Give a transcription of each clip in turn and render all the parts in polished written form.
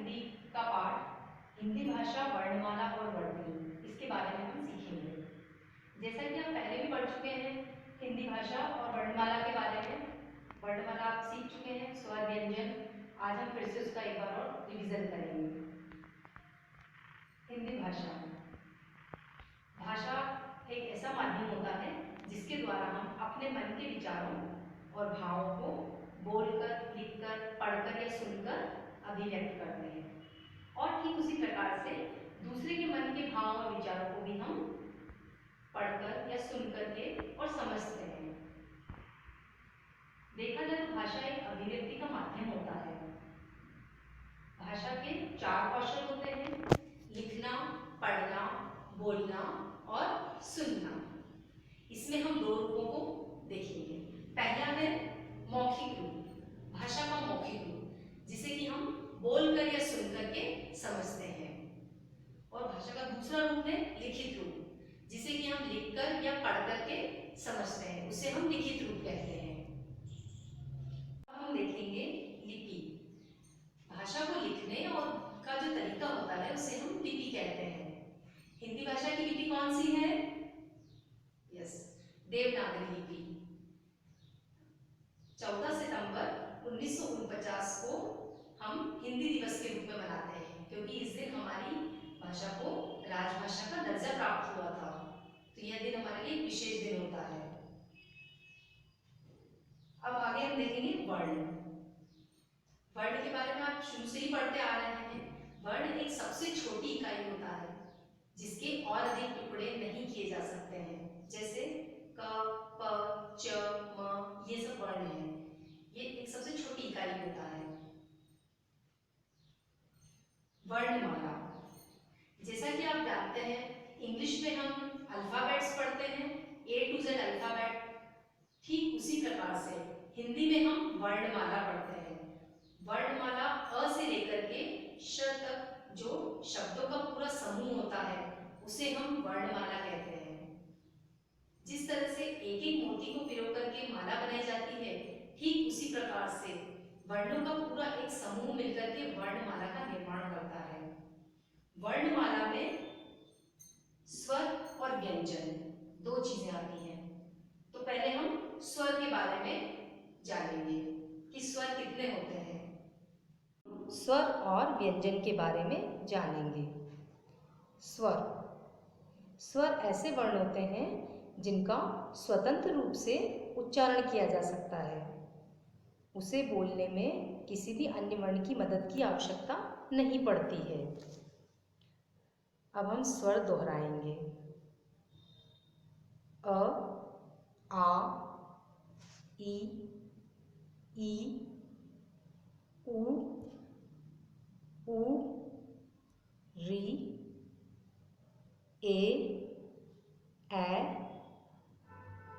हिंदी का पाठ हिंदी भाषा वर्णमाला और वर्णनी, इसके बारे में हम सीखेंगे। जैसा कि आप पहले भी पढ़ चुके हैं हिंदी भाषा और वर्णमाला के बारे में, वर्णमाला आप सीख चुके हैं, स्वर व्यंजन। आज हम फिर से उसका एक बार और रिवीजन करेंगे। हिंदी भाषा एक ऐसा माध्यम होता है जिसके द्वारा हम अपने मन के विचारों और भावों को बोलकर, लिखकर, पढ़कर या सुनकर अभिव्यक्त करते हैं। और ठीक उसी प्रकार से दूसरे के मन के भाव और विचारों को भी हम पढ़कर या सुनकर के और समझते हैं। देखा जाए तो भाषा एक अभिव्यक्ति का माध्यम होता है। भाषा के 4 कौशल होते हैं: लिखना, पढ़ना, बोलना और सुनना। इसमें हम 2 रूपों को देखेंगे। पहला है मौखिक रूप, भाषा का मौखिक रूप, जिसे कि हम बोलकर या सुनकर के समझते हैं। और भाषा का दूसरा रूप है लिखित रूप, जिसे कि हम लिखकर या पढ़कर के समझते हैं, उसे हम लिखित रूप कहते हैं। अब हम देखेंगे लिपि। भाषा को लिखने और का जो तरीका होता है उसे हम लिपि कहते हैं। हिंदी भाषा की लिपि कौन सी है? यस, देवनागरी लिपि। 14 सितंबर 1949 को हम हिंदी दिवस के रूप में मनाते हैं, क्योंकि इस दिन हमारी भाषा को राजभाषा का दर्जा प्राप्त हुआ था। तो यह दिन हमारे लिए विशेष दिन होता है। अब आगे हम देखेंगे वर्ण। वर्ण के बारे में आप शुरू से ही पढ़ते आ रहे हैं। वर्ण एक सबसे छोटी इकाई होता है जिसके और अधिक टुकड़े नहीं किए जा सकते हैं। जैसे क, प, च, म, ये सब वर्ण हैं। ये एक सबसे छोटी इकाई होता है। वर्णमाला, जैसा कि आप जानते हैं इंग्लिश में हम अल्फाबेट्स पढ़ते हैं, A to Z अल्फाबेट। ठीक उसी प्रकार से हिंदी में हम वर्णमाला पढ़ते हैं। वर्णमाला अ से लेकर के श तक जो शब्दों का पूरा समूह होता है उसे हम वर्णमाला कहते हैं। जिस तरह से एक एक मोती को पिरो करके माला बनाई जाती है, ठीक उसी प्रकार से वर्णों का पूरा एक समूह मिलकर के वर्णमाला का निर्माण करता है। वर्णमाला में स्वर और व्यंजन 2 चीजें आती हैं। तो पहले हम स्वर के बारे में जानेंगे कि स्वर कितने होते हैं। स्वर और व्यंजन के बारे में जानेंगे। स्वर ऐसे वर्ण होते हैं जिनका स्वतंत्र रूप से उच्चारण किया जा सकता है। उसे बोलने में किसी भी अन्य वर्ण की मदद की आवश्यकता नहीं पड़ती है। अब हम स्वर दोहराएंगे। अ, आ, ई, उ, री, ए,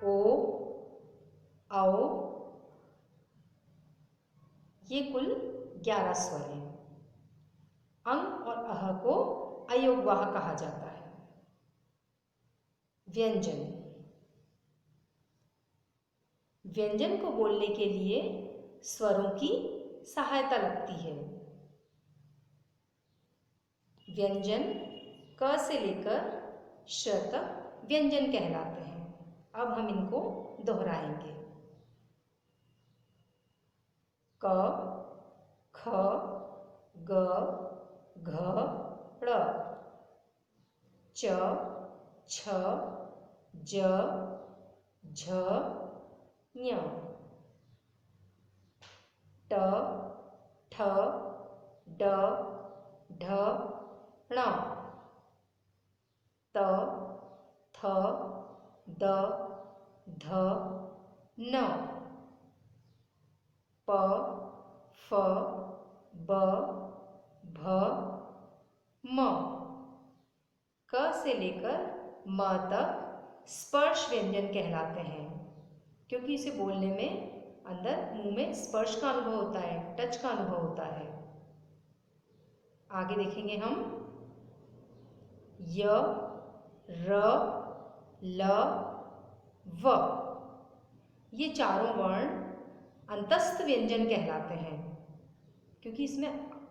ओ, औ। ये कुल 11 स्वर हैं। अंग और अह को अयोगवाह कहा जाता है। व्यंजन को बोलने के लिए स्वरों की सहायता लगती है। व्यंजन क से लेकर श तक व्यंजन कहलाते हैं। अब हम इनको दोहराएंगे। क, ख, ग, घ, ड़, च, छ, ज, झ, ञ, ट, ठ, ड, ढ, ण, त, थ, द, ध, न, प, फ, ब, भ, म। क से लेकर म तक स्पर्श व्यंजन कहलाते हैं, क्योंकि इसे बोलने में अंदर मुंह में स्पर्श का अनुभव होता है, टच का अनुभव होता है। आगे देखेंगे हम य, र, ल, व। ये चारों वर्ण अंतस्थ व्यंजन कहलाते हैं, क्योंकि इसमें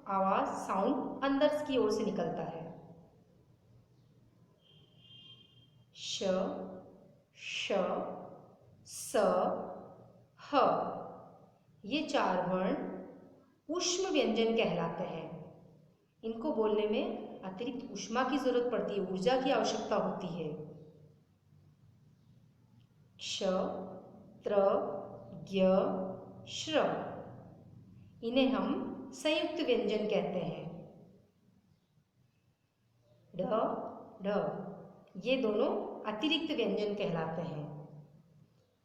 आवाज साउंड अंदर की ओर से निकलता है। श, श, स, ह, ये 4 वर्ण ऊष्म व्यंजन कहलाते हैं। इनको बोलने में अतिरिक्त ऊष्मा की जरूरत पड़ती है, ऊर्जा की आवश्यकता होती है। क्ष, त्र, ज्ञ, श्र, इन्हें हम संयुक्त व्यंजन कहते हैं। ढ, ढ, ये दोनों अतिरिक्त व्यंजन कहलाते हैं।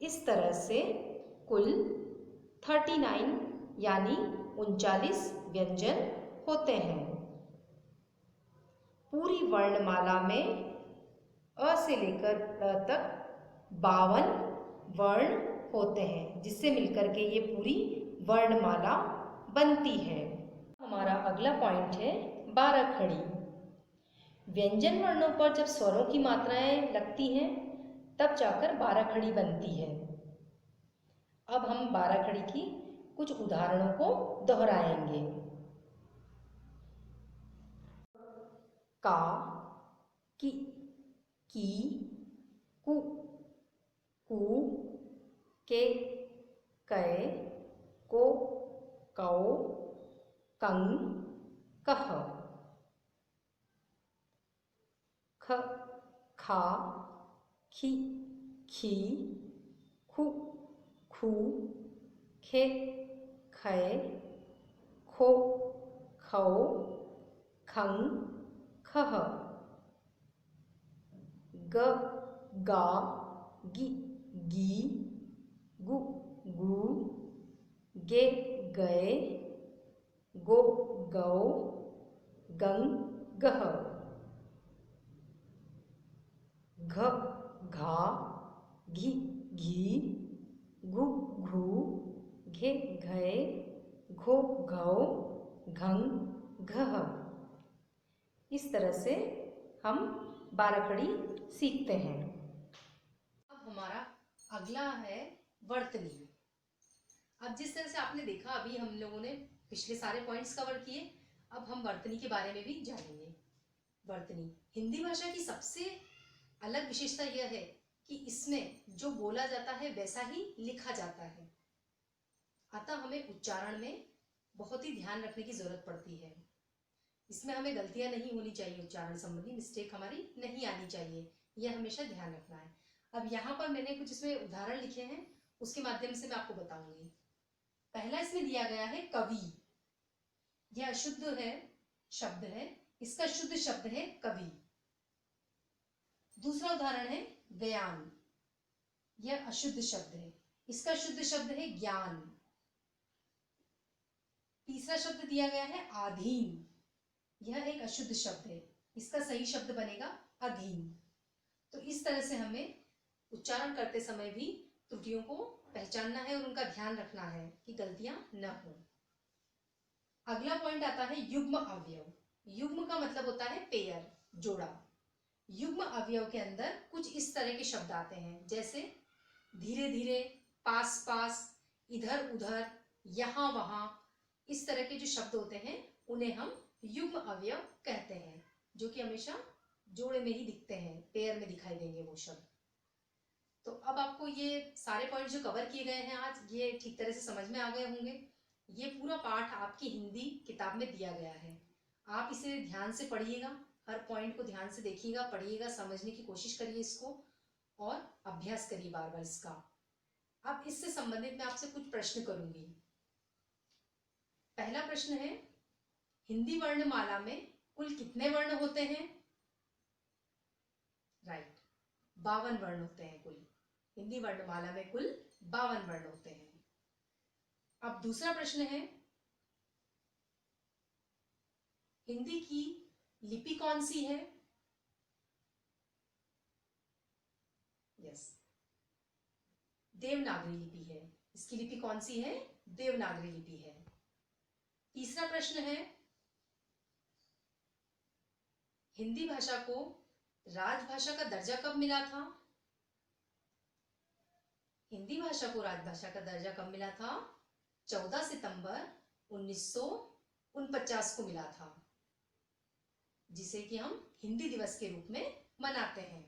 इस तरह से कुल 39 यानी 39 व्यंजन होते हैं। पूरी वर्णमाला में अ से लेकर अ तक 52 वर्ण होते हैं, जिससे मिलकर के ये पूरी वर्णमाला बनती है। हमारा अगला पॉइंट है 12 खड़ी। व्यंजन वर्णों पर जब स्वरों की मात्राएं लगती हैं तब जाकर 12 खड़ी बनती है। अब हम 12 खड़ी की कुछ उदाहरणों को दोहराएंगे। का, की, कु, कू, के, कै, को, कौ, कं, कह, ख, खा, खी, खी, खु, खू, खे, खे, खो, खौ, खं, खह, ग, गा, गी, गी, गु, गू, गे, गए, गो, गौ, गं, गह, घ, घा, घी, घी, घु, घू, घे, घे, घो, घौ, घं, घह। इस तरह से हम 12 खड़ी सीखते हैं। अब हमारा अगला है वर्तनी। अब जिस तरह से आपने देखा, अभी हम लोगों ने पिछले सारे पॉइंट्स कवर किए, अब हम वर्तनी के बारे में भी जानेंगे। वर्तनी हिंदी भाषा की सबसे अलग विशेषता यह है कि इसमें जो बोला जाता है वैसा ही लिखा जाता है, अतः हमें उच्चारण में बहुत ही ध्यान रखने की जरूरत पड़ती है। इसमें हमें गलतियां नहीं होनी चाहिए, उच्चारण संबंधी मिस्टेक हमारी नहीं आनी चाहिए, यह हमेशा ध्यान रखना है। अब यहाँ पर मैंने कुछ इसमें उदाहरण लिखे हैं, उसके माध्यम से मैं आपको बताऊंगी। पहला इसमें दिया गया है कवि। यह अशुद्ध है, शब्द है, इसका शुद्ध शब्द है कवि। दूसरा उदाहरण है व्यान। यह अशुद्ध शब्द है, इसका शुद्ध शब्द है ज्ञान। तीसरा शब्द दिया गया है आधीन। यह एक अशुद्ध शब्द है, इसका सही शब्द बनेगा अधीन। तो इस तरह से हमें उच्चारण करते समय भी त्रुटियों को पहचानना है और उनका ध्यान रखना है कि गलतियां न हो। अगला पॉइंट आता है युग्म अवयव। युग्म का मतलब होता है पेयर, जोड़ा। युग्म अवयव के अंदर कुछ इस तरह के शब्द आते हैं, जैसे धीरे धीरे, पास पास, इधर उधर, यहां वहां। इस तरह के जो शब्द होते हैं उन्हें हम युग्म अवयव कहते हैं, जो कि हमेशा जोड़े में ही दिखते हैं, पेयर में दिखाई देंगे वो शब्द। तो अब आपको ये सारे पॉइंट जो कवर किए गए हैं आज, ये ठीक तरह से समझ में आ गए होंगे। ये पूरा पाठ आपकी हिंदी किताब में दिया गया है, आप इसे ध्यान से पढ़िएगा, हर पॉइंट को ध्यान से देखिएगा, पढ़िएगा, समझने की कोशिश करिए इसको और अभ्यास करिए बार बार इसका। अब इससे संबंधित मैं आपसे कुछ प्रश्न करूंगी। पहला प्रश्न है, हिंदी वर्णमाला में कुल कितने वर्ण होते हैं? राइट, 52 वर्ण होते हैं कुल। हिंदी वर्णमाला में कुल 52 वर्ण होते हैं। अब दूसरा प्रश्न है, हिंदी की लिपि कौन सी है? यस, देवनागरी लिपि है। इसकी लिपि कौन सी है? देवनागरी लिपि है। तीसरा प्रश्न है, हिंदी भाषा को राजभाषा का दर्जा कब मिला था? हिंदी भाषा को राजभाषा का दर्जा कब मिला था? 14 सितंबर 1919 49 को मिला था, जिसे कि हम हिंदी दिवस के रूप में मनाते हैं।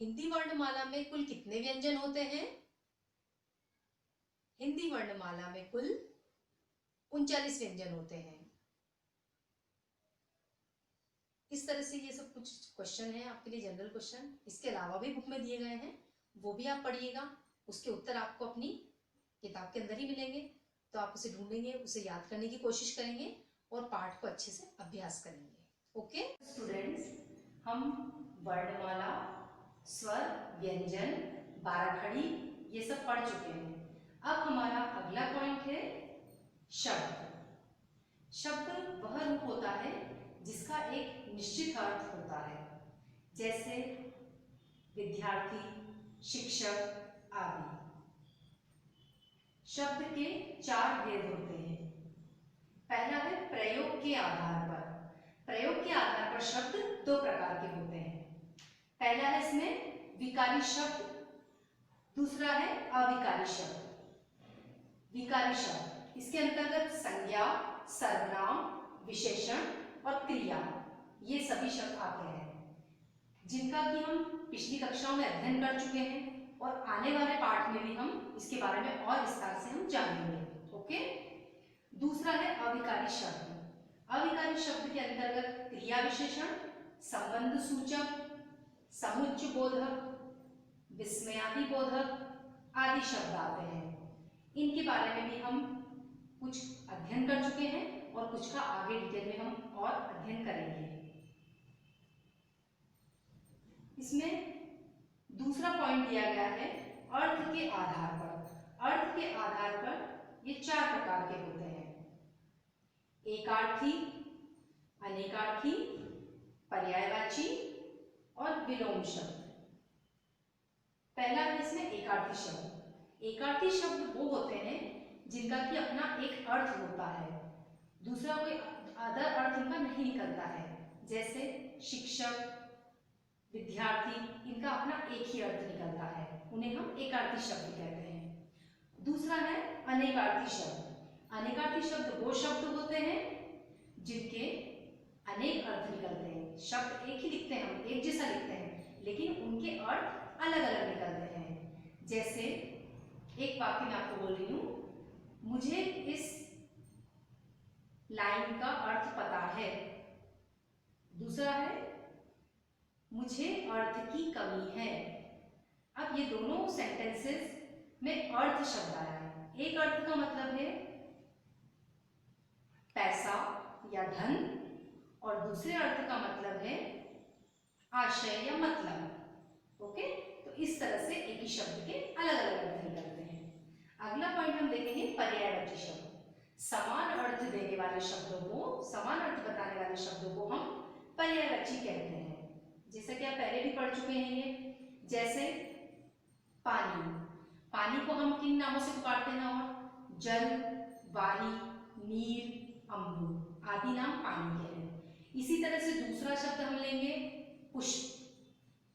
हिंदी वर्णमाला में कुल कितने व्यंजन होते हैं? हिंदी वर्णमाला में कुल 39 व्यंजन होते हैं। इस तरह से ये सब कुछ क्वेश्चन है आपके लिए, जनरल क्वेश्चन। इसके अलावा भी बुक में दिए गए हैं, वो भी आप पढ़िएगा। उसके उत्तर आपको अपनी किताब के अंदर ही मिलेंगे, तो आप उसे ढूंढेंगे, उसे याद करने की कोशिश करेंगे और पाठ को अच्छे से अभ्यास करेंगे। ओके स्टूडेंट्स, हम वर्णमाला, स्वर, व्यंजन, बाराखड़ी ये सब पढ़ चुके हैं। अब हमारा अगला पॉइंट है शब्द। शब्द वह रूप होता है जिसका एक निश्चित अर्थ होता है, जैसे विद्यार्थी, शिक्षक आदि। शब्द के 4 भेद होते हैं। पहला है प्रयोग के आधार पर। प्रयोग के आधार पर शब्द 2 प्रकार के होते हैं। पहला है इसमें विकारी शब्द, दूसरा है अविकारी शब्द। विकारी शब्द, इसके अंतर्गत संज्ञा, सर्वनाम, विशेषण और क्रिया, ये सभी शब्द आते हैं, जिनका कि हम पिछली कक्षाओं में अध्ययन कर चुके हैं और आने वाले पाठ में भी हम इसके बारे में और विस्तार से हम जानेंगे। ओके। दूसरा है अविकारी शब्द। अविकारी शब्द के अंतर्गत क्रिया विशेषण, संबंध सूचक, समुच्चय बोधक, विस्मयादि बोधक आदि शब्द आते हैं। इनके बारे में भी हम कुछ अध्ययन कर चुके हैं और कुछ का आगे डिटेल में हम और अध्ययन करेंगे। इसमें दूसरा पॉइंट दिया गया है अर्थ के आधार पर। अर्थ के आधार पर ये 4 प्रकार के होते हैं। एकार्थी, अनेकार्थी, पर्यायवाची और विलोम शब्द। पहला है इसमें एकार्थी शब्द। एकार्थी शब्द वो होते हैं जिनका कि अपना एक अर्थ होता है, दूसरा कोई अदर अर्थ इनका नहीं निकलता है, जैसे शिक्षक, विद्यार्थी, इनका अपना एक ही अर्थ निकलता है, उन्हें हम एकार्थी शब्द कहते हैं। दूसरा है अनेकार्थी शब्द। अनेकार्थी शब्द वो शब्द होते हैं जिनके अनेक अर्थ निकलते हैं। शब्द एक ही लिखते हैं, हम एक जैसा लिखते हैं, लेकिन उनके अर्थ अलग अलग निकलते हैं। जैसे एक वाक्य मैं आपको बोल रही हूं, मुझे इस लाइन का अर्थ पता है। दूसरा है मुझे अर्थ की कमी है। अब ये दोनों सेंटेंसेस में अर्थ शब्द आया है। एक अर्थ का मतलब है पैसा या धन, और दूसरे अर्थ का मतलब है आशय या मतलब। ओके, तो इस तरह से एक ही शब्द के अलग अलग अर्थ निकलते हैं। अगला पॉइंट हम देखेंगे पर्यायवाची शब्द। समान अर्थ देने वाले शब्दों को, समान अर्थ बताने वाले शब्दों को हम पर्यायवाची कहते हैं। जैसा कि आप पहले भी पढ़ चुके हैं ये, जैसे पानी। पानी को हम किन नामों से पुकारते हैं? और जल, वारी, नीर, अम्बु आदि नाम पानी के हैं। इसी तरह से दूसरा शब्द हम लेंगे पुष्प।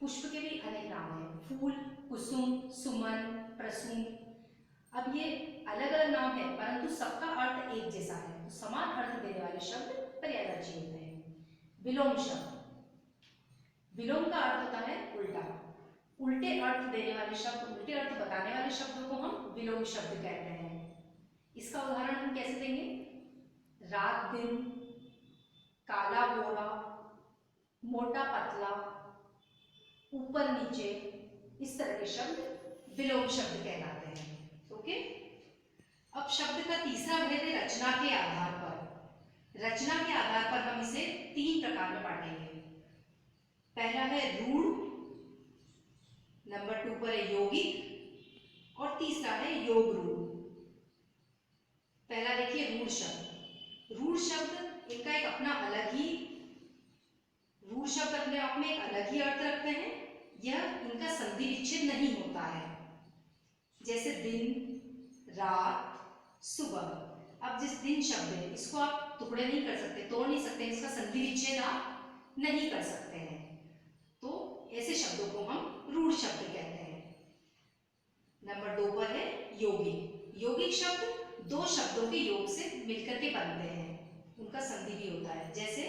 पुष्प के भी अनेक नाम हैं, फूल, कुसुम, सुमन, प्रसून। अब ये अलग अलग नाम है, परंतु सबका अर्थ एक जैसा है, तो समान अर्थ देने वाले शब्द पर्यायवाची होते हैं। विलोम शब्द। विलोम का अर्थ होता है उल्टा। उल्टे अर्थ देने वाले शब्द, उल्टे अर्थ बताने वाले शब्दों को हम विलोम शब्द कहते हैं। इसका उदाहरण हम कैसे देंगे? रात दिन, काला गोरा, मोटा पतला, ऊपर नीचे, इस तरह के शब्द विलोम शब्द कहलाते हैं। ओके। अब शब्द का तीसरा भेद है रचना के आधार पर। रचना के आधार पर हम इसे 3 प्रकार में बांटेंगे। पहला है रूढ़, नंबर 2 पर है यौगिक, और तीसरा है योग रूढ़। पहला देखिए रूढ़ शब्द। रूढ़ शब्द इनका एक अपना अलग ही, रूढ़ शब्द अपने आप में एक अलग ही अर्थ रखते हैं। यह इनका संधि विच्छेद नहीं होता है, जैसे दिन, रात, सुबह। अब जिस दिन शब्द है, इसको आप टुकड़े नहीं कर सकते, तोड़ नहीं सकते, इसका संधि विच्छेद आप नहीं कर सकते हैं, तो ऐसे शब्दों को हम रूढ़ शब्द कहते हैं। नंबर 2 पर है यौगिक। यौगिक शब्द 2 शब्द बनते हैं, उनका संधि भी होता है। जैसे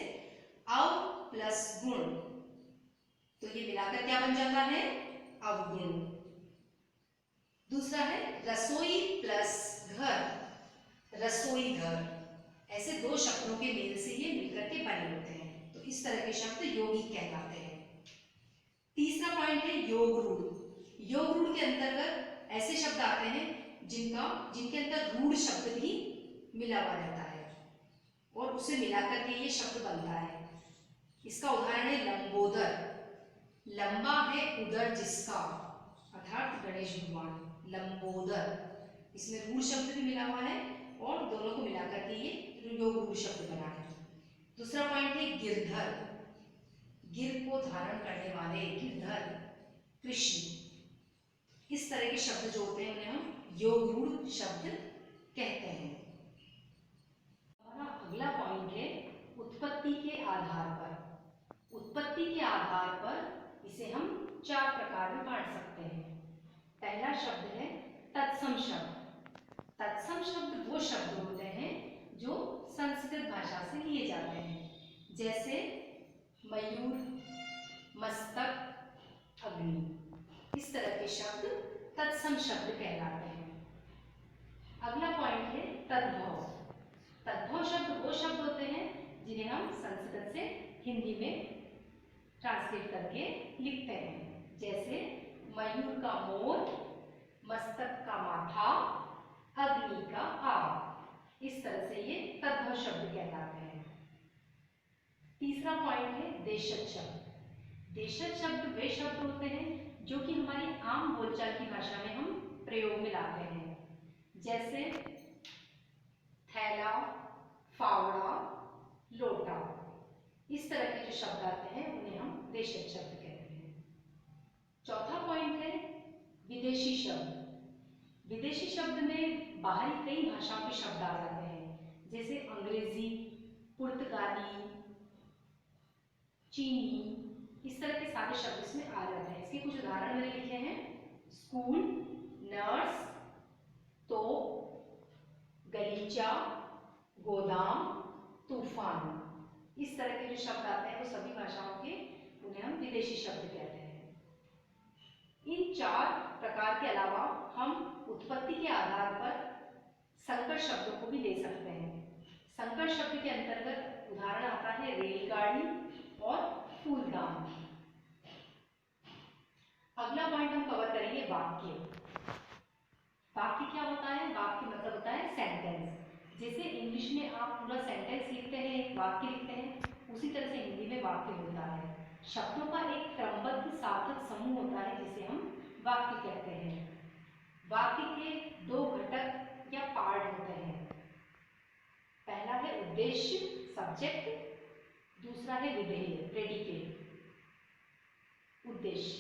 अव प्लस गुण, तो ये मिलाकर क्या बन जाता है? अवगुण। दूसरा है रसोई प्लस घर, रसोई घर। ऐसे दो शब्दों के मेल से ये मिलकर के बने होते हैं, तो इस तरह के शब्द यौगिक कहलाते हैं। तीसरा पॉइंट है योग रूढ़। योग रूढ़ के अंतर्गत ऐसे शब्द आते हैं जिनके अंदर रूढ़ शब्द भी मिला हुआ रहता है और उसे मिलाकर के ये शब्द बनता है। इसका उदाहरण है लंबोदर। लंबा है उदर जिसका, अर्थात गणेश भगवान। लंबोदर, इसमें रूढ़ शब्द भी मिला हुआ है और दोनों को मिलाकर के ये योग रूढ़ शब्द बना है। दूसरा पॉइंट है गिरधर। गिर को धारण करने वाले, गिरधर, कृष्ण। इस तरह के शब्द जो होते हैं उन्हें हम योग रूढ़ शब्द कहते हैं। हमारा अगला पॉइंट है उत्पत्ति के आधार पर। उत्पत्ति के आधार पर इसे हम 4 प्रकार में बांट सकते हैं। पहला शब्द है तत्सम शब्द। तत्सम शब्द वो शब्द होते हैं जो संस्कृत भाषा से लिए जाते हैं, जैसे मयूर, मस्तक, अग्नि। इस तरह के शब्द तत्सम शब्द कहलाते हैं। अगला पॉइंट है तद्भव। तद्भव शब्द वो शब्द होते हैं जिन्हें हम संस्कृत से हिंदी में ट्रांसलेट करके लिखते हैं, जैसे मयूर का मोर, मस्तक का माथा, अग्नि का आग। इस तरह से ये तद्भव शब्द कहलाते हैं। तीसरा पॉइंट है देशज शब्द। देशज शब्द वे शब्द होते हैं जो कि हमारी आम बोलचाल की भाषा में हम प्रयोग में लाते हैं, जैसे थैला, फावड़ा, लोटा। इस तरह के जो शब्द आते हैं उन्हें हम देशज शब्द कहते हैं। चौथा पॉइंट है विदेशी शब्द। विदेशी शब्द में बाहरी कई भाषाओं के शब्द आ जाते हैं, जैसे अंग्रेजी, पुर्तगाली, चीनी। इस तरह के सारे शब्द इसमें आ जाते हैं। इसके कुछ उदाहरण मैंने लिखे हैं, स्कूल, नर्स, तो, गलीचा, गोदाम, तूफान। इस तरह के जो शब्द आते हैं वो सभी भाषाओं के, उन्हें हम विदेशी शब्द कहते हैं। इन 4 प्रकार के अलावा हम उत्पत्ति के आधार पर संकर शब्दों को भी ले सकते हैं। संकर शब्द के अंतर्गत उदाहरण आता है रेलगाड़ी और फूलदान। अगला पॉइंट हम कवर करेंगे वाक्य। वाक्य क्या होता है? वाक्य मतलब होता है सेंटेंस। जैसे इंग्लिश में आप पूरा सेंटेंस लिखते हैं, एक वाक्य लिखते हैं, उसी तरह से हिंदी में वाक्य होता है। शब्दों का एक क्रमबद्ध सार्थक समूह होता है जिसे हम वाक्य कहते हैं। वाक्य के 2 घटक या पार्ट होते हैं। पहला है उद्देश्य, सब्जेक्ट, दूसरा है विधेय, प्रेडिकेट, उद्देश्य,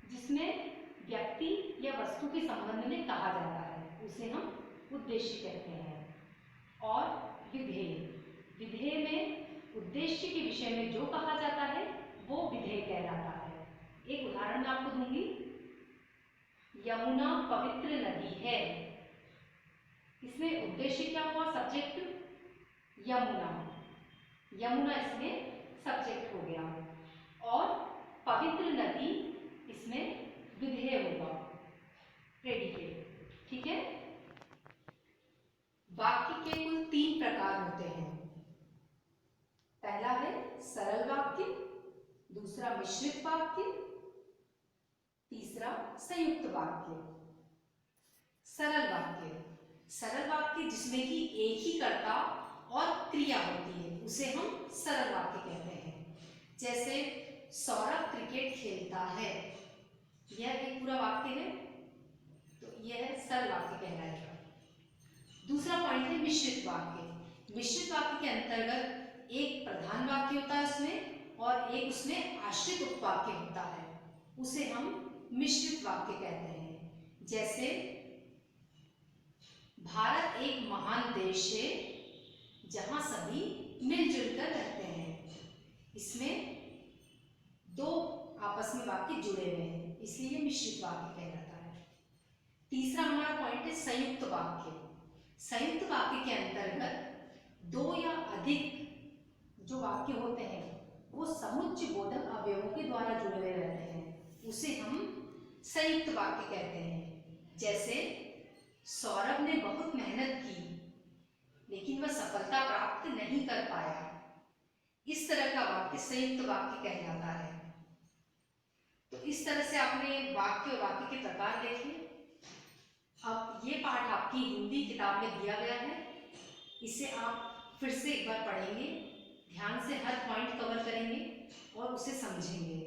जिसमें व्यक्ति या वस्तु के संबंध में कहा जाता है, उसे हम उद्देश्य कहते हैं। और विधेय, विधेय में उद्देश्य के विषय में जो कहा जाता है वो विधेय कहलाता है। एक उदाहरण मैं आपको दूंगी, यमुना पवित्र नदी है। इसमें उद्देश्य क्या हुआ? सब्जेक्ट यमुना, यमुना इसमें सब्जेक्ट हो गया, और पवित्र नदी इसमें विधेय होगा, प्रेडिकेट। ठीक है। वाक्य के कुल 3 प्रकार होते हैं। पहला है सरल वाक्य, दूसरा मिश्रित वाक्य, तीसरा संयुक्त वाक्य। सरल वाक्य, सरल वाक्य जिसमें कि एक ही कर्ता और क्रिया होती है उसे हम सरल वाक्य कहते हैं। जैसे सौरभ क्रिकेट खेलता है, यह एक पूरा वाक्य है, तो यह सरल वाक्य कहलाएगा। दूसरा पॉइंट है मिश्रित वाक्य। मिश्रित वाक्य के अंतर्गत एक प्रधान वाक्य होता है उसमें, और एक उसमें आश्रित उपवाक्य होता है, उसे हम मिश्रित वाक्य कहते हैं। जैसे भारत एक महान देश है जहां सभी मिलजुल कर रहते हैं। इसमें 2 आपस में वाक्य जुड़े हुए हैं, इसलिए मिश्रित वाक्य कहलाता है। तीसरा हमारा पॉइंट है संयुक्त वाक्य। संयुक्त वाक्य के अंतर्गत दो या अधिक जो वाक्य होते हैं वो समुच्चय बोधक अवयवों के द्वारा जुड़े हुए रहते हैं, उसे हम संयुक्त वाक्य कहते हैं। जैसे सौरभ ने बहुत मेहनत की लेकिन वह सफलता प्राप्त नहीं कर पाया, इस तरह का वाक्य संयुक्त वाक्य कहलाता है। तो इस तरह से आपने वाक्य और वाक्य के प्रकार देखे। अब ये पाठ आपकी हिंदी किताब में दिया गया है, इसे आप फिर से एक बार पढ़ेंगे, ध्यान से हर पॉइंट कवर करेंगे और उसे समझेंगे।